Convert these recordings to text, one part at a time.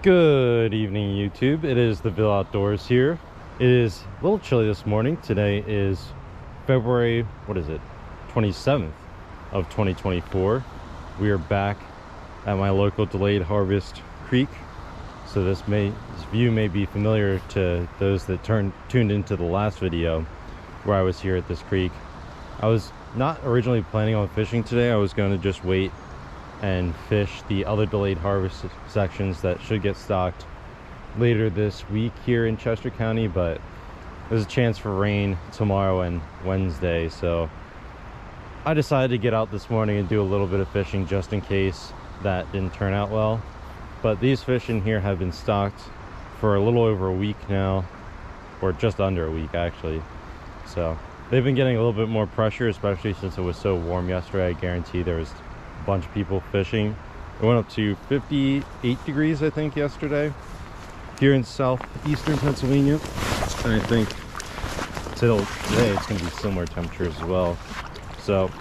Good evening, YouTube. It is the Ville Outdoors here. It is a little chilly this morning. Today is February, 27th of 2024. We are back at my local delayed harvest creek. So this view may be familiar to those that tuned into the last video where I was here at this creek. I was not originally planning on fishing today. I was going to just wait and fish the other delayed harvest sections that should get stocked later this week here in Chester County, but there's a chance for rain tomorrow and Wednesday, so I decided to get out this morning and do a little bit of fishing just in case that didn't turn out well. But these fish in here have been stocked for a little over a week now, or just under a week actually. So they've been getting a little bit more pressure, especially since it was so warm yesterday. I guarantee there was bunch of people fishing. It went up to 58 degrees I think yesterday here in southeastern Pennsylvania, and I think till today it's going to be similar temperatures as well. So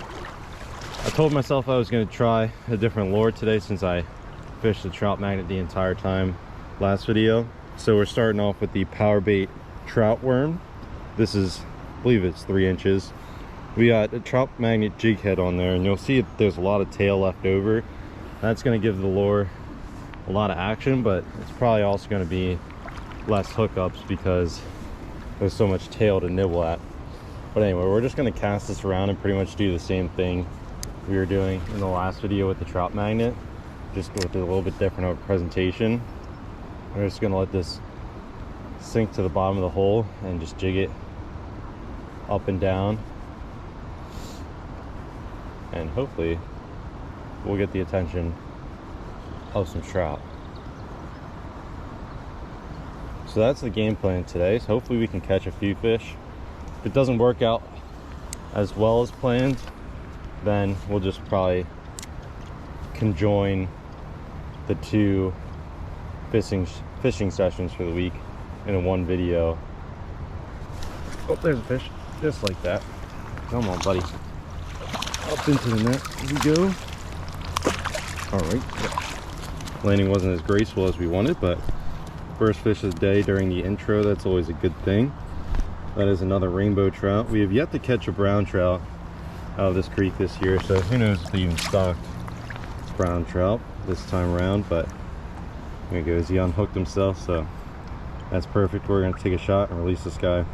I told myself I was going to try a different lure today since I fished the trout magnet the entire time last video. So we're starting off with the power bait trout worm. This is, I believe it's 3 inches. We got a trout magnet jighead on there, and you'll see there's a lot of tail left over. That's going to give the lure a lot of action, but it's probably also going to be less hookups because there's so much tail to nibble at. But anyway, we're just going to cast this around and pretty much do the same thing we were doing in the last video with the trout magnet, just with a little bit different of a presentation. We're just going to let this sink to the bottom of the hole and just jig it up and down, and hopefully we'll get the attention of some trout. So that's the game plan today. So hopefully we can catch a few fish. If it doesn't work out as well as planned, then we'll just probably conjoin the two fishing sessions for the week in one video. Oh, there's a fish, just like that. Come on, buddy. Up into the net we go. All right, landing wasn't as graceful as we wanted, but first fish of the day during the intro, that's always a good thing. That is another rainbow trout. We have yet to catch a brown trout out of this creek this year, so who knows if they even stocked brown trout this time around. But there he goes, he unhooked himself, so that's perfect. We're gonna take a shot and release this guy.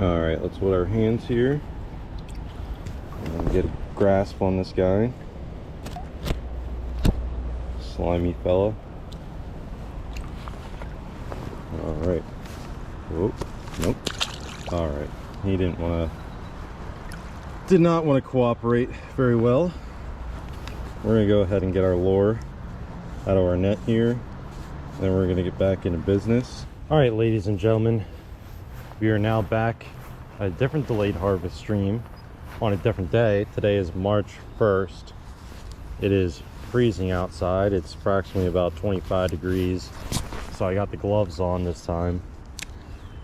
All right, let's hold our hands here and get a grasp on this guy. Slimy fella. All right. Whoa. Nope. All right. He did not want to cooperate very well. We're gonna go ahead and get our lure out of our net here, and then we're gonna get back into business. All right, ladies and gentlemen, we are now back at a different delayed harvest stream on a different day. Today is March 1st. It is freezing outside. It's approximately about 25 degrees. So I got the gloves on this time.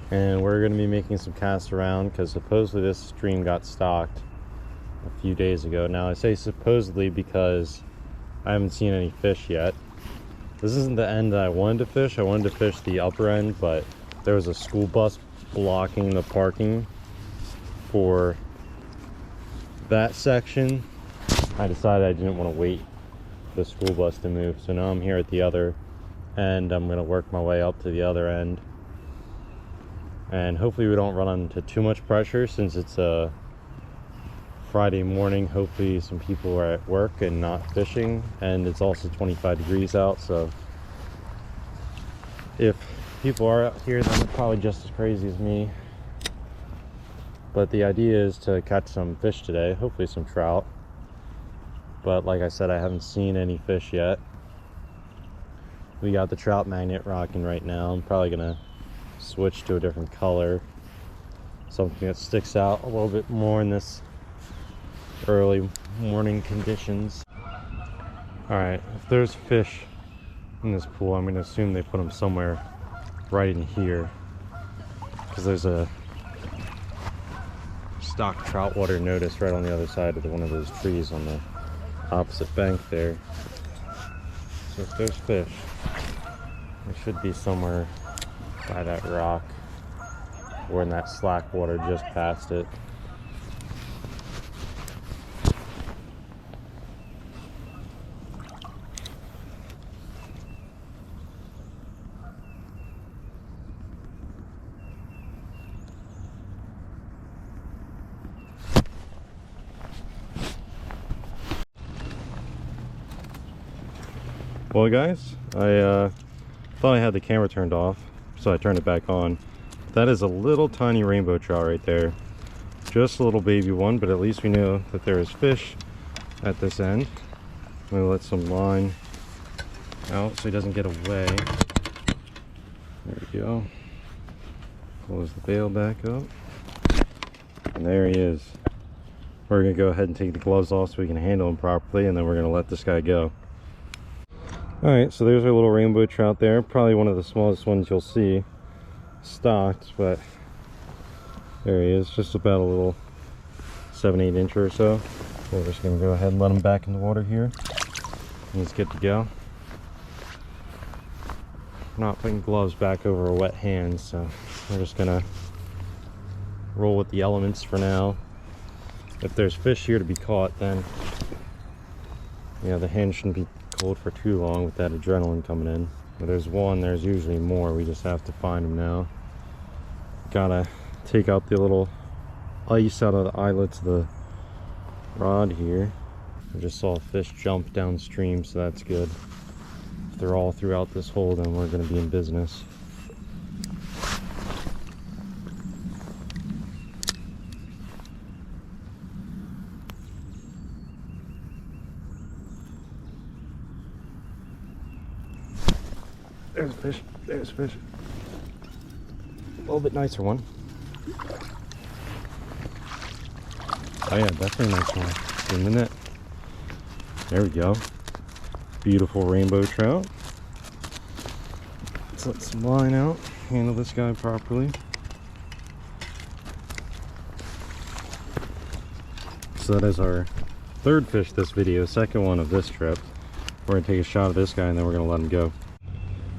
And we're going to be making some casts around because supposedly this stream got stocked a few days ago. Now I say supposedly because I haven't seen any fish yet. This isn't the end that I wanted to fish. I wanted to fish the upper end, but there was a school bus blocking the parking for that section. I decided I didn't want to wait for the school bus to move, so now I'm here at the other end. I'm going to work my way up to the other end, and hopefully we don't run into too much pressure since it's a Friday morning. Hopefully some people are at work and not fishing, and it's also 25 degrees out, so if people are out here, then they're probably just as crazy as me. But the idea is to catch some fish today, hopefully some trout. But like I said, I haven't seen any fish yet. We got the trout magnet rocking right now. I'm probably gonna switch to a different color, something that sticks out a little bit more in this early morning conditions. All right, if there's fish in this pool, I'm gonna assume they put them somewhere right in here, because there's a stock trout water notice right on the other side of one of those trees on the opposite bank there. So if there's fish, It should be somewhere by that rock. We're in that slack water just past it. Well guys, I thought I had the camera turned off, so I turned it back on. That is a little tiny rainbow trout right there. Just a little baby one, but at least we know that there is fish at this end. I'm gonna let some line out so he doesn't get away. There we go. Close the bail back up. And there he is. We're gonna go ahead and take the gloves off so we can handle him properly, and then we're gonna let this guy go. Alright, so there's our little rainbow trout there. Probably one of the smallest ones you'll see stocked, but there he is, just about a little 7-8 incher or so. So we're just going to go ahead and let him back in the water here. And he's good to go. Not putting gloves back over wet hands, so we're just going to roll with the elements for now. If there's fish here to be caught, then the hand shouldn't be cold for too long with that adrenaline coming in. But there's one, there's usually more. We just have to find them now. Gotta take out the little ice out of the eyelets of the rod here. I just saw a fish jump downstream, so that's good. If they're all throughout this hole, then we're gonna be in business. There's a fish. There's a fish. A little bit nicer one. Oh yeah, definitely a nice one. In the net. There we go. Beautiful rainbow trout. Let's let some line out. Handle this guy properly. So that is our third fish this video, second one of this trip. We're gonna take a shot of this guy and then we're gonna let him go.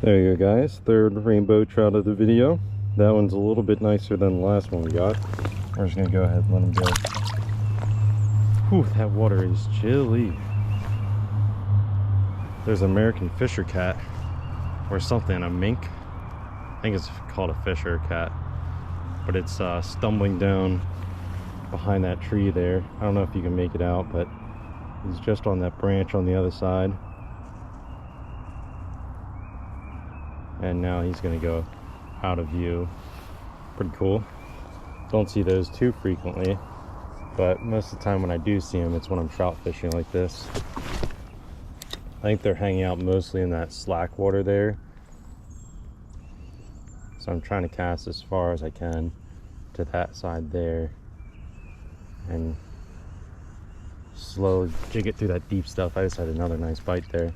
There you go guys, third rainbow trout of the video. That one's a little bit nicer than the last one we got. We're just gonna go ahead and let him go. Whew, that water is chilly. There's an American fisher cat or something, a mink. I think it's called a fisher cat. But it's stumbling down behind that tree there. I don't know if you can make it out, but he's just on that branch on the other side. And now he's gonna go out of view. Pretty cool. Don't see those too frequently, but most of the time when I do see them, it's when I'm trout fishing like this. I think they're hanging out mostly in that slack water there. So I'm trying to cast as far as I can to that side there and slowly jig it through that deep stuff. I just had another nice bite there.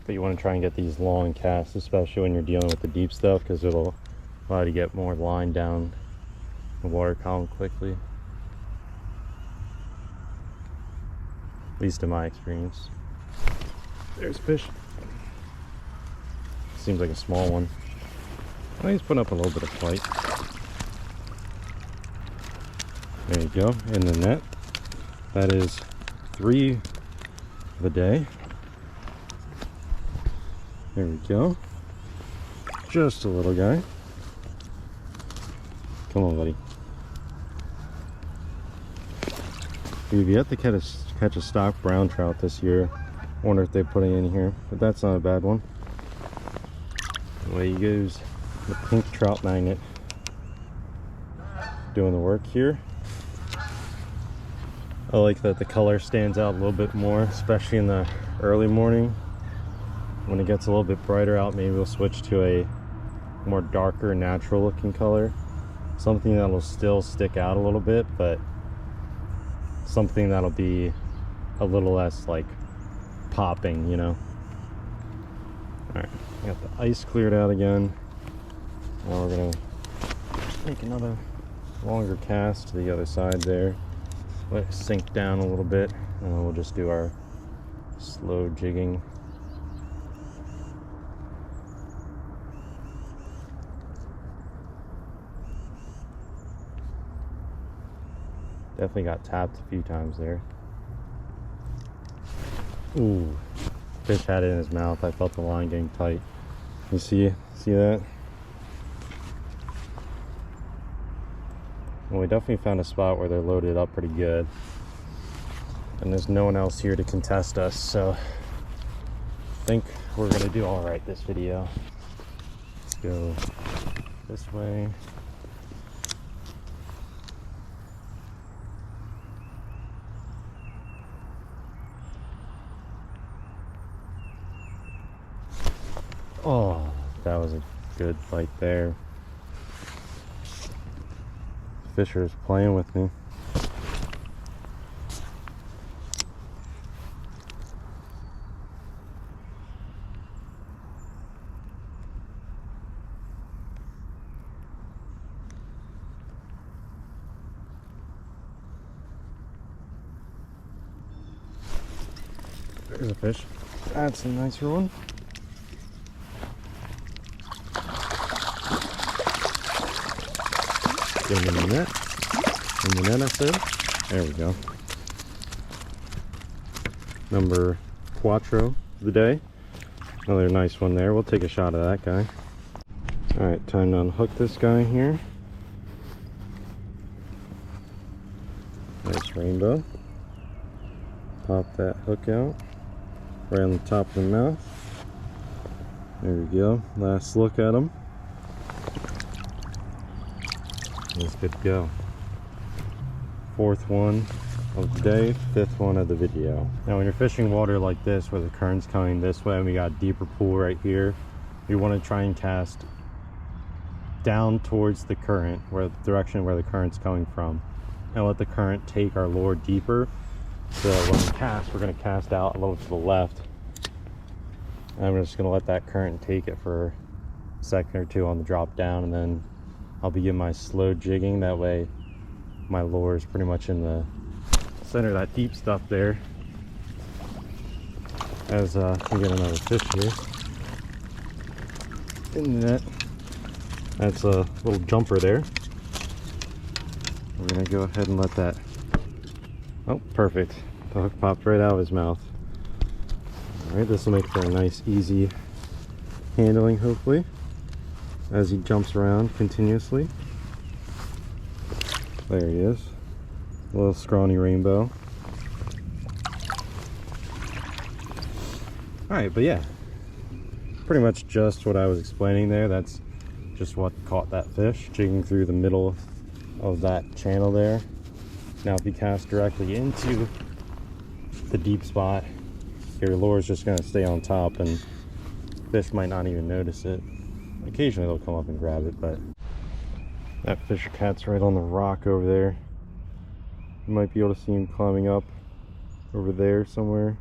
But you want to try and get these long casts, especially when you're dealing with the deep stuff, because it'll allow you to get more line down the water column quickly. At least in my experience. There's a fish. Seems like a small one. Oh, he's putting up a little bit of fight. There you go, in the net. That is 3 for the day. There we go. Just a little guy. Come on, buddy. We've yet to catch a stock brown trout this year. Wonder if they put it in here, but that's not a bad one. Away he goes. The pink trout magnet doing the work here. I like that the color stands out a little bit more, especially in the early morning. When it gets a little bit brighter out, maybe we'll switch to a more darker, natural looking color. Something that'll still stick out a little bit, but something that'll be a little less like popping, you know. Alright, got the ice cleared out again. Now we're gonna make another longer cast to the other side there. Let it sink down a little bit, and then we'll just do our Slow jigging. Definitely got tapped a few times there. Ooh, fish had it in his mouth. I felt the line getting tight. You see that? Well, we definitely found a spot where they're loaded up pretty good. And there's no one else here to contest us, so I think we're gonna do all right this video. Let's go this way. Oh, that was a good fight there. Fisher's playing with me. There's a fish. That's a nicer one. Get him in the net. In the net, I said. There we go. Number Quattro of the day. Another nice one there. We'll take a shot of that guy. Alright, time to unhook this guy here. Nice rainbow. Pop that hook out. Right on the top of the mouth. There we go. Last look at him. It's good to go. Fourth one of the day, fifth one of the video. Now when you're fishing water like this where the current's coming this way and we got a deeper pool right here, you want to try and cast down towards the current, where the direction where the current's coming from, and let the current take our lure deeper. So when we cast, we're going to cast out a little to the left. And I'm just going to let that current take it for a second or two on the drop down, and then I'll begin my slow jigging. That way my lure is pretty much in the center of that deep stuff there. As we get another fish here in the net. That's a little jumper there. We're gonna go ahead and let that, oh, perfect. The hook popped right out of his mouth. All right, this will make for a nice easy handling, hopefully, as he jumps around continuously. There he is. A little scrawny rainbow. Alright, but yeah, pretty much just what I was explaining there. That's just what caught that fish, jigging through the middle of that channel there. Now if you cast directly into the deep spot, your lure is just going to stay on top and fish might not even notice it. Occasionally they'll come up and grab it, but that fisher cat's right on the rock over there. You might be able to see him climbing up over there somewhere.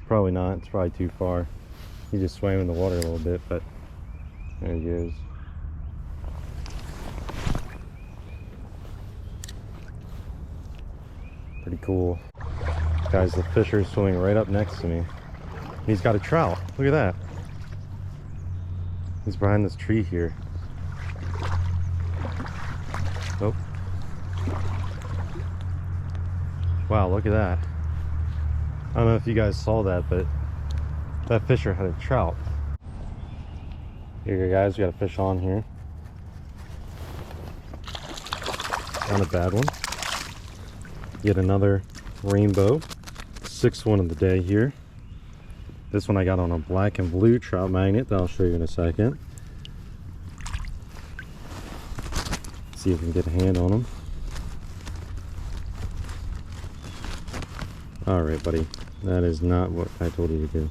Probably not, it's probably too far. He just swam in the water a little bit, but there he goes. Pretty cool. Guys, the fisher's swimming right up next to me. He's got a trout. Look at that. He's behind this tree here. Oh. Wow, look at that. I don't know if you guys saw that, but that fisher had a trout. Here you go, guys, we got a fish on here. Not a bad one. Yet another rainbow. Sixth one of the day here. This one I got on a black and blue trout magnet that I'll show you in a second. See if we can get a hand on him. Alright, buddy. That is not what I told you to do.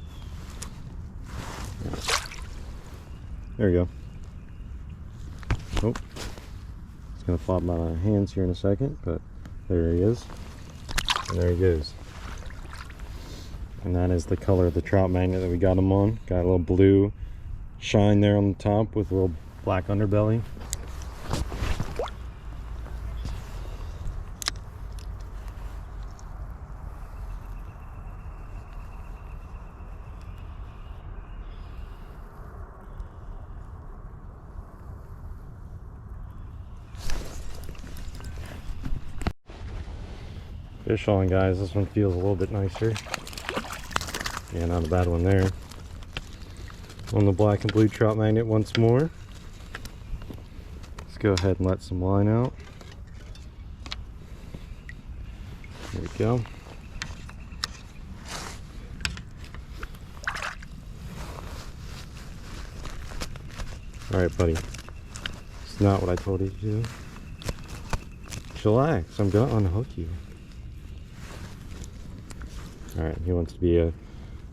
There we go. Oh. It's going to flop out of my hands here in a second, but there he is. And there he goes. And that is the color of the trout magnet that we got him on. Got a little blue shine there on the top with a little black underbelly. Fish on, guys. This one feels a little bit nicer. Yeah, not a bad one there. On the black and blue trout magnet once more. Let's go ahead and let some line out. There we go. Alright, buddy. It's not what I told you to do. Chillax, I'm gonna unhook you. Alright, he wants to be a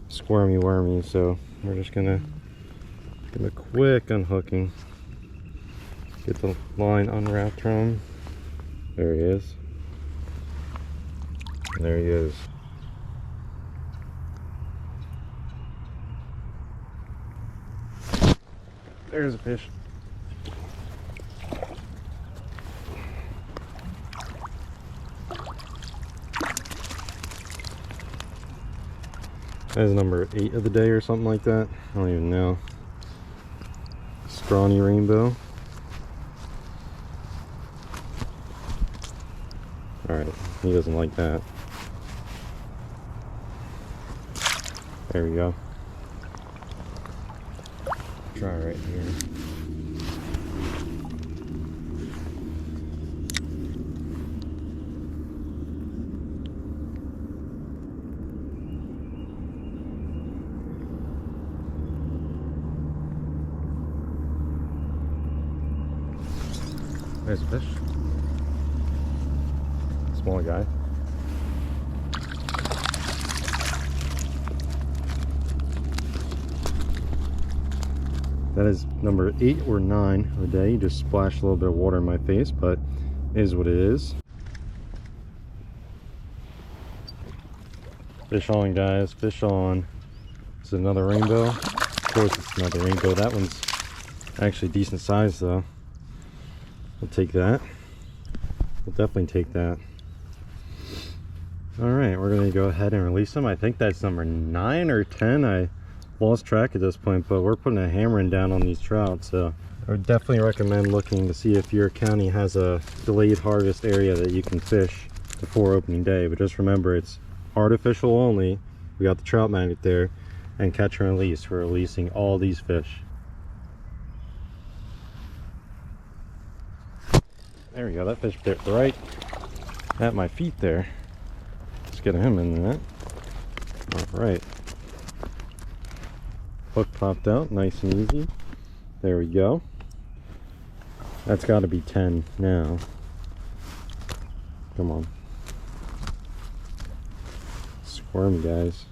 squirmy wormy, so we're just gonna give him a quick unhooking. Get the line unwrapped from him. There he is. And there he is. There's a fish. That is number 8 of the day or something like that. I don't even know. Scrawny rainbow. Alright, he doesn't like that. There we go. Try right here. There's a fish. Smaller guy. That is number 8 or 9 of the day. You just splashed a little bit of water in my face, but it is what it is. Fish on, guys. Fish on. This is another rainbow. Of course it's another rainbow. That one's actually decent size though. We'll take that. We'll definitely take that. Alright, we're going to go ahead and release them. I think that's number 9 or 10. I lost track at this point, but we're putting a hammering down on these trout. So I would definitely recommend looking to see if your county has a delayed harvest area that you can fish before opening day. But just remember, it's artificial only. We got the trout magnet there, and catch and release. We're releasing all these fish. There we go. That fish bit right at my feet there. Let's get him in the net. All right. Hook popped out, nice and easy. There we go. That's got to be 10 now. Come on. Squirm, guys.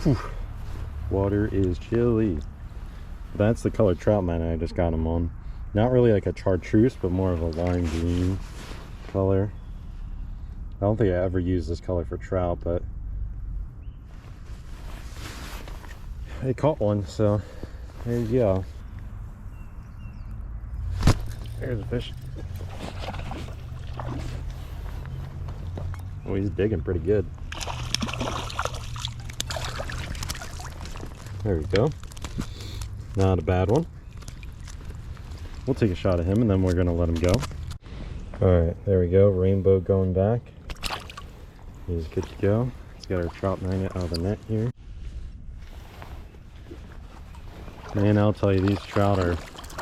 Whew. Water is chilly. That's the colored trout magnet I just got him on. Not really like a chartreuse, but more of a lime green color. I don't think I ever used this color for trout, but I caught one, so there you go. There's a fish. Oh, he's digging pretty good. There we go. Not a bad one. We'll take a shot at him and then we're gonna let him go. Alright, there we go. Rainbow going back. He's good to go. Let's get our trout magnet out of the net here. Man, I'll tell you, these trout are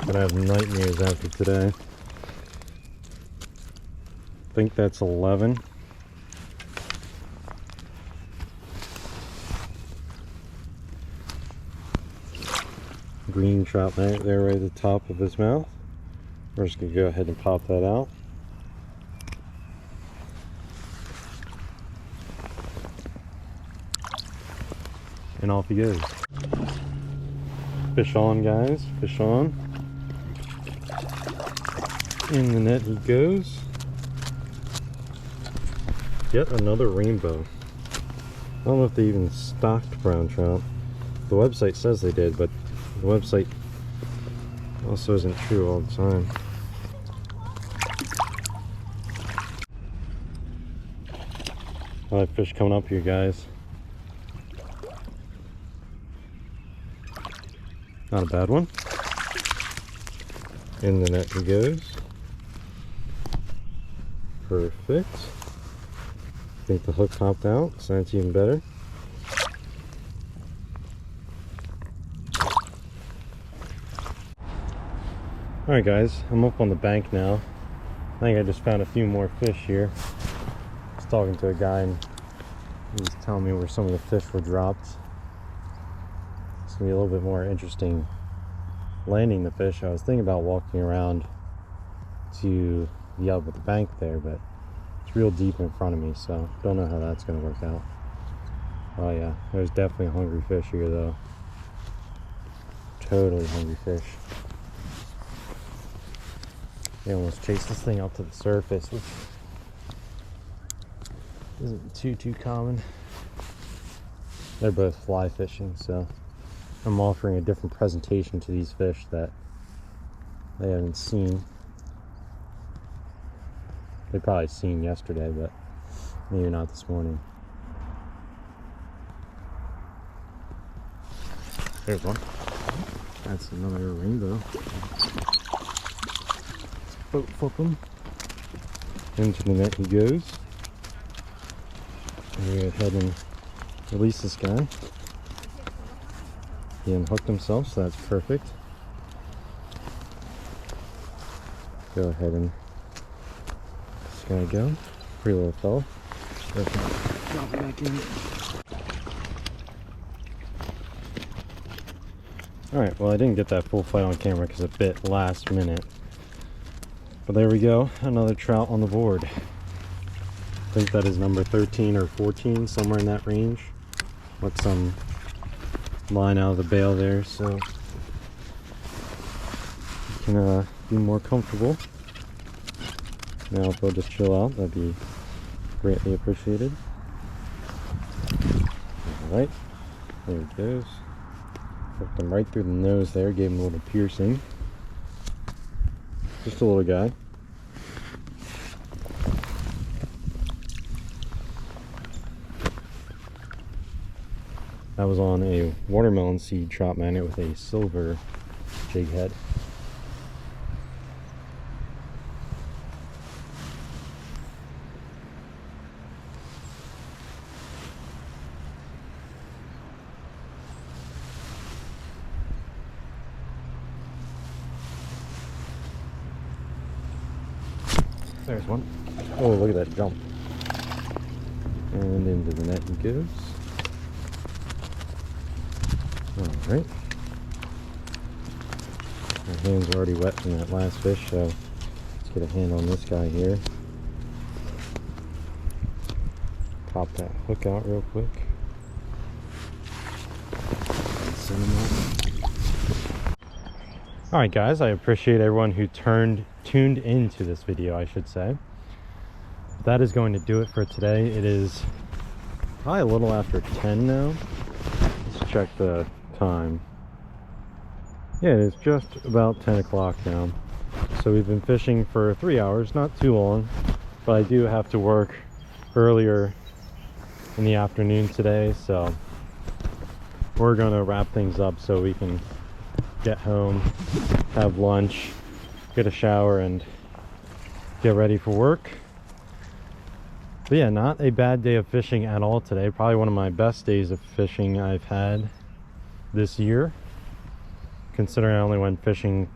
gonna have nightmares after today. I think that's 11. Green trout magnet there right at the top of his mouth. We're just gonna go ahead and pop that out. And off he goes. Fish on, guys, fish on. In the net he goes. Yet another rainbow. I don't know if they even stocked brown trout. The website says they did, but the website also isn't true all the time. I have fish coming up here, guys. Not a bad one. In the net he goes. Perfect. I think the hook popped out, so that's even better. Alright guys, I'm up on the bank now. I think I just found a few more fish here. I was talking to a guy and he was telling me where some of the fish were dropped. It's gonna be a little bit more interesting landing the fish. I was thinking about walking around to the up at the bank there, but it's real deep in front of me, so don't know how that's gonna work out. Oh yeah, there's definitely a hungry fish here though. Totally hungry fish. They almost chased this thing up to the surface, which isn't too common. They're both fly fishing, so I'm offering a different presentation to these fish that they haven't seen. They probably seen yesterday, but maybe not this morning. There's one. That's another rainbow. Boat flip him. Into the net he goes. I'm going to go ahead and release this guy. He unhooked himself, so that's perfect. Go ahead and just gonna go. Pretty little fella. Drop it back in. Alright, well I didn't get that full fight on camera because it bit last minute. But there we go, another trout on the board. I think that is number 13 or 14, somewhere in that range. Let some line out of the bail there so you can be more comfortable. Now if they'll just chill out, that'd be greatly appreciated. Alright, there it goes. Hooked him right through the nose there, gave him a little piercing. Just a little guy. That was on a watermelon seed trout magnet with a silver jighead. There's one. Oh, look at that jump. And into the net he goes. Alright. My hands are already wet from that last fish, so let's get a hand on this guy here. Pop that hook out real quick. Send him up. Alright guys, I appreciate everyone who tuned into this video, I should say. That is going to do it for today. It is probably a little after 10 now. Let's check the time. Yeah, it is just about 10 o'clock now. So we've been fishing for 3 hours, not too long, but I do have to work earlier in the afternoon today, so we're gonna wrap things up so we can get home, have lunch, get a shower, and get ready for work. But yeah, not a bad day of fishing at all today. Probably one of my best days of fishing I've had this year, considering I only went fishing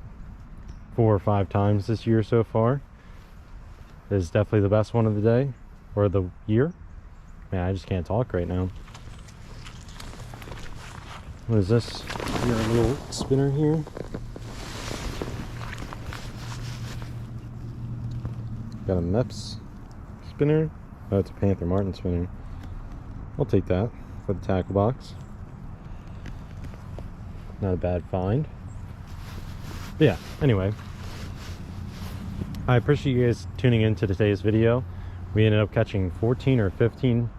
4 or 5 times this year so far. This is definitely the best one of the day, or the year. Man, I just can't talk right now. What is this? We got a little spinner here. Got a Meps spinner. Oh, it's a Panther Martin spinner. I'll take that for the tackle box. Not a bad find. But yeah, anyway. I appreciate you guys tuning in to today's video. We ended up catching 14 or 15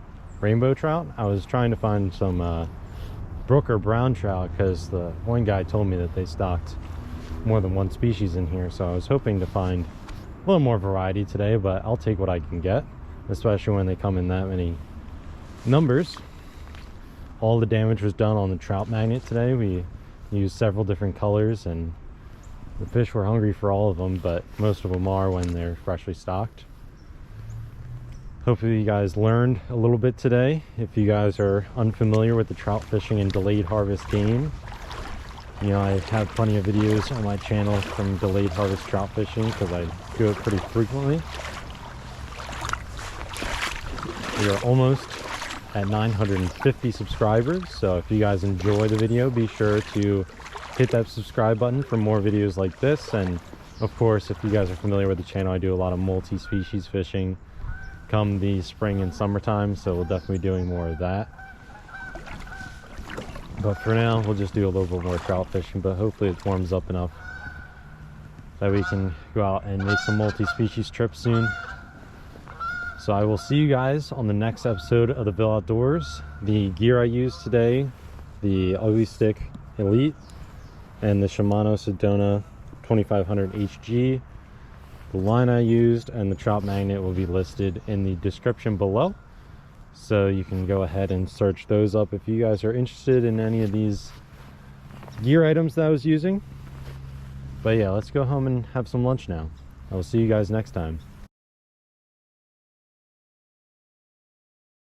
rainbow trout. I was trying to find some brook or brown trout because the one guy told me that they stocked more than one species in here, so I was hoping to find a little more variety today, but I'll take what I can get, especially when they come in that many numbers. All the damage was done on the trout magnet today. We used several different colors and The fish were hungry for all of them, but most of them are when they're freshly stocked. Hopefully you guys learned a little bit today. If you guys are unfamiliar with the trout fishing and delayed harvest game, you know, I have plenty of videos on my channel from delayed harvest trout fishing because I do it pretty frequently. We are almost at 950 subscribers, so if you guys enjoy the video, be sure to hit that subscribe button for more videos like this. And of course, if you guys are familiar with the channel, I do a lot of multi-species fishing come the spring and summertime, so we'll definitely be doing more of that. But for now, we'll just do a little bit more trout fishing, but hopefully it warms up enough that we can go out and make some multi-species trips soon. So I will see you guys on the next episode of the Ville Outdoors. The gear I used today, the Ugly Stik Elite and the Shimano Sedona 2500 HG. The line I used and the trout magnet will be listed in the description below, so you can go ahead and search those up if you guys are interested in any of these gear items that I was using. But yeah, let's go home and have some lunch now. I will see you guys next time.